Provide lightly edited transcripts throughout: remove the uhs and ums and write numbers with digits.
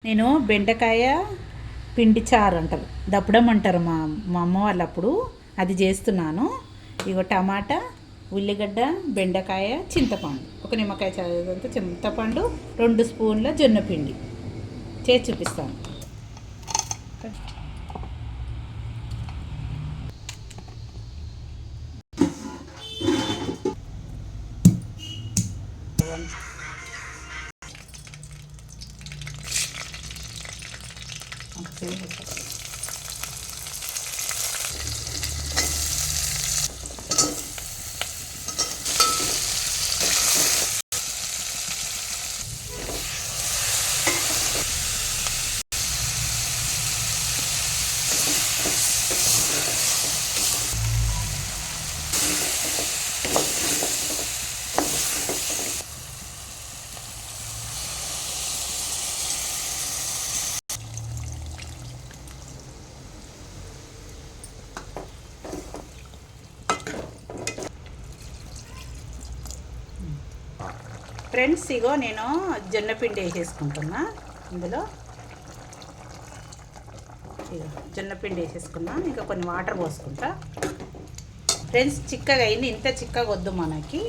నేను బెండకాయ పిండి చారు అంటారు, దప్పడం అంటారు మా మా అమ్మ వాళ్ళప్పుడు. అది చేస్తున్నాను. ఇగో టమాటా, ఉల్లిగడ్డ, బెండకాయ, చింతపండు, ఒక నిమ్మకాయ చదివేంత చింతపండు, 2 స్పూన్ల జొన్న పిండి చేసి చూపిస్తాను. ఫ్రెండ్స్, ఇగో నేను జొన్న పిండి వేసేసుకుంటున్నా. ఇందులో ఇగో జొన్న పిండి వేసేసుకున్నా. ఇంకా కొన్ని వాటర్ పోసుకుంటా. ఫ్రెండ్స్, చిక్కగా అయింది. ఇంత చిక్కగా వద్దు మనకి,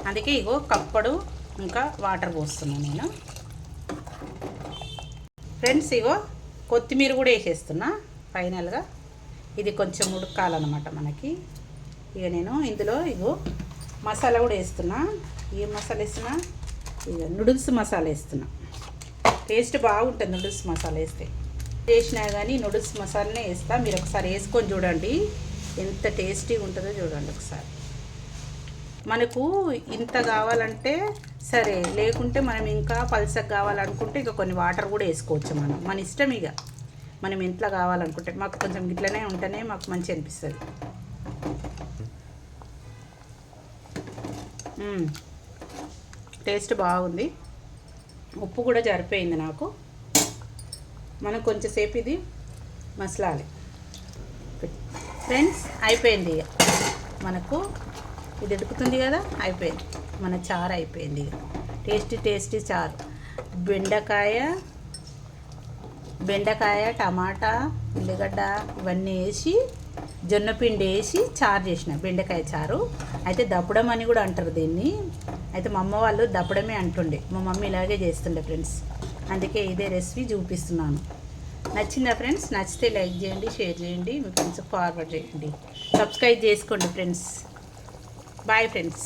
అందుకే ఇగో కప్పడు ఇంకా వాటర్ పోస్తున్నా నేను. ఫ్రెండ్స్, ఇగో కొత్తిమీర కూడా వేసేస్తున్నా ఫైనల్గా. ఇది కొంచెం ఉడకాలన్నమాట మనకి. ఇక నేను ఇందులో ఇగో మసాలా కూడా వేస్తున్నా. ఏ మసాలా వేస్తున్నా? ఇక నూడిల్స్ మసాలా వేస్తున్నా. టేస్ట్ బాగుంటుంది నూడిల్స్ మసాలా వేస్తే. చేసినా కానీ నూడిల్స్ మసాలానే వేస్తా. మీరు ఒకసారి వేసుకొని చూడండి, ఎంత టేస్టీగా ఉంటుందో చూడండి ఒకసారి. మనకు ఇంత కావాలంటే సరే, లేకుంటే మనం ఇంకా పల్సగా కావాలనుకుంటే ఇక కొన్ని వాటర్ కూడా వేసుకోవచ్చు. మన ఇష్టం. ఇక మనం ఇంట్లో కావాలనుకుంటే, మాకు కొంచెం ఇట్లనే ఉంటేనే మాకు మంచి అనిపిస్తుంది. టేస్ట్ బాగుంది. ఉప్పు కూడా సరిపోయింది నాకు. మనం కొంచెంసేపు ఇది మసలాలి. ఫ్రెండ్స్, అయిపోయింది. ఇక మనకు ఇది ఉడుకుతుంది కదా, అయిపోయింది. మన చారు అయిపోయింది. ఇక టేస్టీ చారు. బెండకాయ, టమాటా, ఉల్లిగడ్డ ఇవన్నీ వేసి జొన్న పిండి వేసి చారు చేసిన బెండకాయ చారు. అయితే దప్పడం అని కూడా అంటారు దీన్ని. అయితే మా అమ్మ వాళ్ళు దప్పడమే అంటుండే. మా మమ్మీ ఇలాగే చేస్తుండే ఫ్రెండ్స్. అందుకే ఇదే రెసిపీ చూపిస్తున్నాను. నచ్చిందా ఫ్రెండ్స్? నచ్చితే లైక్ చేయండి, షేర్ చేయండి, మీ ఫ్రెండ్స్కి ఫార్వర్డ్ చేయండి, సబ్స్క్రైబ్ చేసుకోండి ఫ్రెండ్స్. Bye friends.